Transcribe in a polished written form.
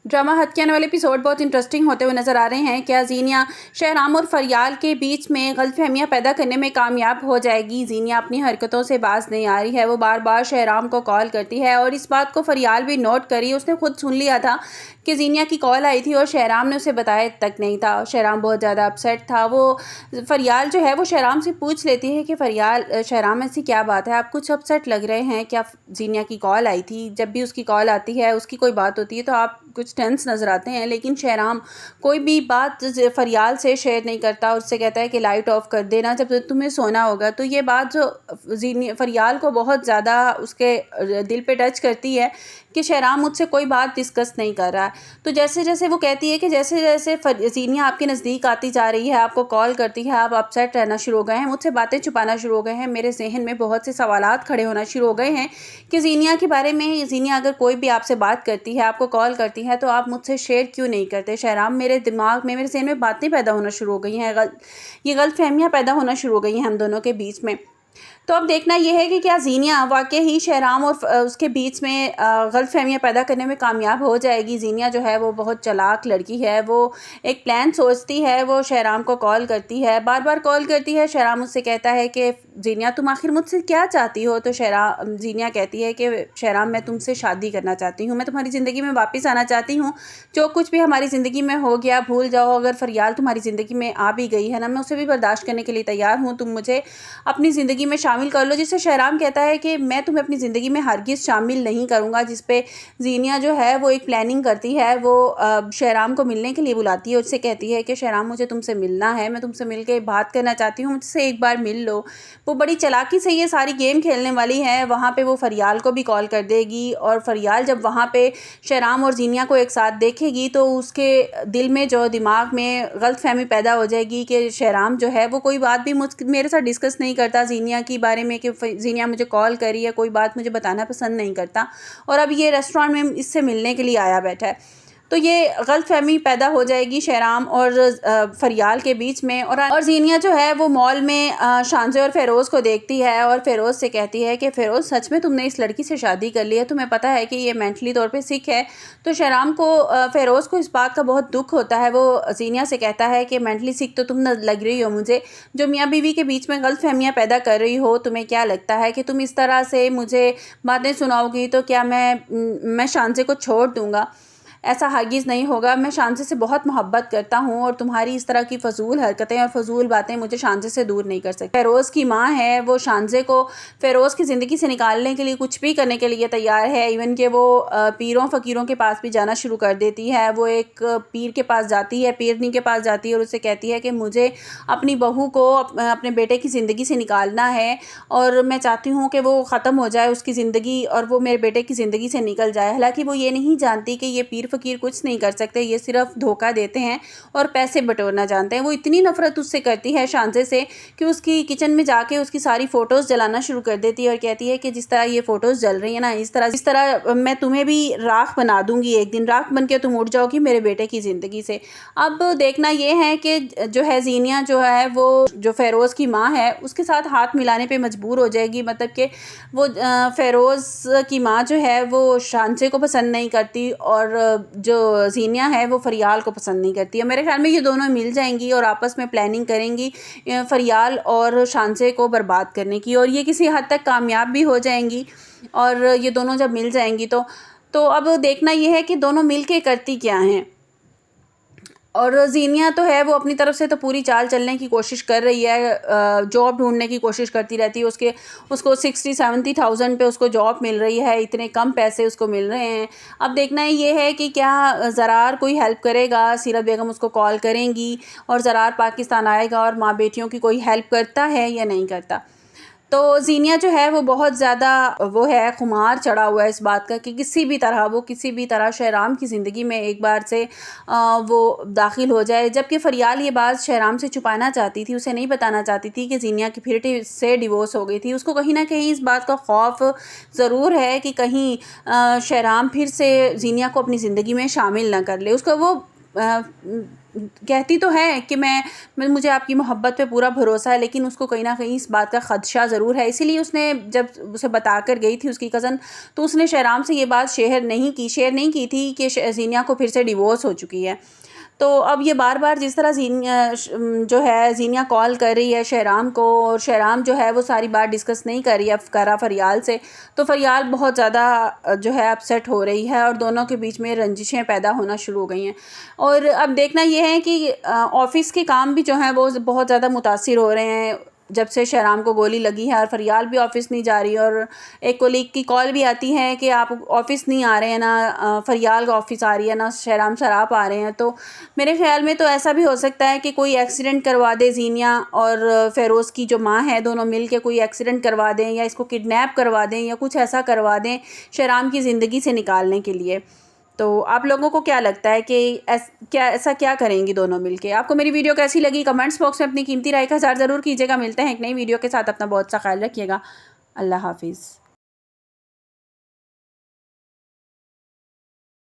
Drama हद के आने वाले एपिसोड बहुत इंटरेस्टिंग होते हुए नजर आ रहे हैं। क्या जीनिया शहराम और फरियाल के बीच में गलतफहमियां पैदा करने में कामयाब हो जाएगी? जीनिया अपनी हरकतों से बाज नहीं आ रही है। वो बार बार शहराम को कॉल करती है और इस बात को फरियाल भी नोट करी। उसने खुद सुन लिया था कि जीनिया की कॉल आई थी और शहराम ने उसे बताया तक नहीं था। शहराम बहुत ज़्यादा अपसेट था। वो फरियाल जो है वो शहराम से पूछ लेती है कि फरियाल शहराम ऐसी क्या बात है, आप कुछ अपसेट लग रहे हैं, क्या जीनिया की कॉल आई थी? जब भी उसकी कॉल आती है, उसकी कोई बात होती है तो आप कुछ टेंस नज़र आते हैं, लेकिन शहराम कोई भी बात फरियाल से शेयर नहीं करता और उससे कहता है कि लाइट ऑफ कर देना जब तुम्हें सोना होगा। तो ये बात जो फरियाल को बहुत ज़्यादा उसके दिल पे टच करती है कि शहराम मुझसे कोई बात डिस्कस नहीं कर रहा है। तो जैसे जैसे वो कहती है कि जैसे जैसे जीनिया आपके नज़दीक आती जा रही है, आपको कॉल करती है, आप अपसेट रहना शुरू हो गए हैं, मुझसे बातें छुपाना शुरू हो गए हैं, मेरे जहन में बहुत से सवालात खड़े होना शुरू हो गए हैं कि जीनिया के बारे में। जीनिया अगर कोई भी आपसे बात करती है, आपको कॉल करती है, तो आप मुझसे शेयर क्यों नहीं करते? शहराम, मेरे दिमाग में, मेरे जहन में बातें पैदा होना शुरू हो गई हैं, ये गलतफहमियाँ पैदा होना शुरू हो गई हैं हम दोनों के बीच में। तो अब देखना यह है कि क्या जीनिया वाकई ही शहराम और उसके बीच में गलतफहमियाँ पैदा करने में कामयाब हो जाएगी। जीनिया जो है वो बहुत चालाक लड़की है। वो एक प्लान सोचती है। वो शहराम को कॉल करती है, बार बार कॉल करती है। शहराम उससे कहता है कि जीनिया, तुम आखिर मुझसे क्या चाहती हो? तो जीनिया कहती है कि शहराम, मैं तुमसे शादी करना चाहती हूँ, मैं तुम्हारी ज़िंदगी में वापस आना चाहती हूँ। जो कुछ भी हमारी ज़िंदगी में हो गया भूल जाओ। अगर फरियाल तुम्हारी ज़िंदगी में आ भी गई है ना, मैं उसे भी बर्दाश्त करने के लिए तैयार हूँ। तुम मुझे अपनी ज़िंदगी में शामिल कर लो। जिससे शहराम कहता है कि मैं तुम्हें अपनी ज़िंदगी में हरगिज़ शामिल नहीं करूँगा। जिस पे जीनिया जो है वो एक प्लानिंग करती है। वो शहराम को मिलने के लिए बुलाती है, उससे कहती है कि शहराम, मुझे तुमसे मिलना है, मैं तुमसे मिल के बात करना चाहती हूँ, मुझसे एक बार मिल लो। वो बड़ी चालाकी से ये सारी गेम खेलने वाली है। वहाँ पे वो फरियाल को भी कॉल कर देगी और फरियाल जब वहाँ पे शहराम और जीनिया को एक साथ देखेगी तो उसके दिल में, जो दिमाग में गलतफहमी पैदा हो जाएगी कि शहराम जो है वो कोई बात भी मेरे साथ डिस्कस नहीं करता जीनिया के बारे में, कि जीनिया मुझे कॉल करी है, कोई बात मुझे बताना पसंद नहीं करता और अब ये रेस्टोरेंट में इससे मिलने के लिए आया बैठा है। तो ये गलतफहमी पैदा हो जाएगी शहराम और फरियाल के बीच में। और जीनिया जो है वो मॉल में शांजे और फ़ेरोज़ को देखती है और फ़ेरोज़ से कहती है कि फ़ेरोज़, सच में तुमने इस लड़की से शादी कर ली है? तुम्हें पता है कि ये मेंटली तौर पे सिक है। तो शहराम को, फ़ेरोज़ को इस बात का बहुत दुख होता है। वो जीनिया से कहता है कि मेंटली सिक तो तुम न लग रही हो मुझे, जो मियाँ बीवी के बीच में गलतफहमियाँ पैदा कर रही हो। तुम्हें क्या लगता है कि तुम इस तरह से मुझे बातें सुनाओगी तो क्या मैं शांजे को छोड़ दूँगा? ऐसा हरगिज़ नहीं होगा। मैं शांजे से बहुत मोहब्बत करता हूँ और तुम्हारी इस तरह की फ़जूल हरकतें और फ़जूल बातें मुझे शांजे से दूर नहीं कर सकती। फ़ेरोज़ की माँ है, वो शांजे को फ़ेरोज़ की ज़िंदगी से निकालने के लिए कुछ भी करने के लिए तैयार है। इवन कि वो पीरों फ़कीरों के पास भी जाना शुरू कर देती है। वो एक पीर के पास जाती है, पीरनी के पास जाती है और उससे कहती है कि मुझे अपनी बहू को अपने बेटे की ज़िंदगी से निकालना है और मैं चाहती हूँ कि वो ख़त्म हो जाए उसकी ज़िंदगी और वो मेरे बेटे की ज़िंदगी से निकल जाए। हालाँकि वो ये नहीं जानती कि ये पीर फ़कीर कुछ नहीं कर सकते, ये सिर्फ धोखा देते हैं और पैसे बटोरना जानते हैं। वो इतनी नफ़रत उससे करती है, शांजे से, कि उसकी किचन में जाके उसकी सारी फ़ोटोज़ जलाना शुरू कर देती है और कहती है कि जिस तरह ये फ़ोटोज़ जल रही है ना, इस तरह मैं तुम्हें भी राख बना दूँगी। एक दिन राख बन के तुम उड़ जाओगी मेरे बेटे की ज़िंदगी से। अब देखना ये है कि जो है जीनिया जो है वो, जो फ़ेरोज़ की माँ है, उसके साथ हाथ मिलाने पे मजबूर हो जाएगी। मतलब कि वो फ़ेरोज़ की माँ जो है वो शांजे को पसंद नहीं करती और जो जीनिया है वो फरियाल को पसंद नहीं करती है। मेरे ख्याल में ये दोनों मिल जाएंगी और आपस में प्लानिंग करेंगी फरियाल और शांजे को बर्बाद करने की, और ये किसी हद तक कामयाब भी हो जाएंगी। और ये दोनों जब मिल जाएंगी तो अब देखना ये है कि दोनों मिल के करती क्या हैं। और जीनिया तो है वो अपनी तरफ से तो पूरी चाल चलने की कोशिश कर रही है, जॉब ढूंढने की कोशिश करती रहती है। उसको 60-70,000 पे उसको जॉब मिल रही है, इतने कम पैसे उसको मिल रहे हैं। अब देखना ये है कि क्या ज़रार कोई हेल्प करेगा। सीरत बेगम उसको कॉल करेंगी और ज़रार पाकिस्तान आएगा और माँ बेटियों की कोई हेल्प करता है या नहीं करता। तो जीनिया जो है वो बहुत ज़्यादा वो है, खुमार चढ़ा हुआ है इस बात का कि किसी भी तरह शहराम की ज़िंदगी में एक बार से वो दाखिल हो जाए। जबकि फरियाल ये बात शहराम से छुपाना चाहती थी, उसे नहीं बताना चाहती थी कि जीनिया की फिर से डिवोर्स हो गई थी। उसको कहीं ना कहीं इस बात का खौफ ज़रूर है कि कहीं शहराम फिर से जीनिया को अपनी ज़िंदगी में शामिल ना कर ले। उसको वो कहती तो है कि मुझे आपकी मोहब्बत पे पूरा भरोसा है, लेकिन उसको कहीं ना कहीं इस बात का ख़दशा ज़रूर है। इसीलिए उसने जब उसे बता कर गई थी उसकी कज़न, तो उसने शहराम से ये बात शेयर नहीं की थी कि ज़ीनिया को फिर से डिवोर्स हो चुकी है। तो अब ये बार बार जिस तरह जो है ज़ीनिया कॉल कर रही है शहराम को, और शहराम जो है वो सारी बात डिस्कस नहीं कर रही है करा फ़रियाल से, तो फ़रियाल बहुत ज़्यादा जो है अपसेट हो रही है और दोनों के बीच में रंजिशें पैदा होना शुरू हो गई हैं। और अब देखना ये है कि ऑफ़िस के काम भी जो हैं वो बहुत ज़्यादा मुतासिर हो रहे हैं जब से शहराम को गोली लगी है, और फ़रियाल भी ऑफ़िस नहीं जा रही, और एक कोलीग की कॉल भी आती है कि आप ऑफ़िस नहीं आ रहे हैं, ना फ़रियाल का ऑफ़िस आ रही है, ना शहराम सर आप आ रहे हैं। तो मेरे ख़्याल में तो ऐसा भी हो सकता है कि कोई एक्सीडेंट करवा दे ज़ीनिया और फ़ेरोज़ की जो माँ है, दोनों मिल के कोई एक्सीडेंट करवा दें या इसको किडनैप करवा दें या कुछ ऐसा करवा दें शहराम की ज़िंदगी से निकालने के लिए। तो आप लोगों को क्या लगता है कि ऐसा क्या करेंगी दोनों मिलके? आपको मेरी वीडियो कैसी लगी? कमेंट्स बॉक्स में अपनी कीमती राय का इज़हार ज़रूर कीजिएगा। मिलते हैं एक नई वीडियो के साथ। अपना बहुत सा ख्याल रखिएगा। अल्लाह हाफ़िज़।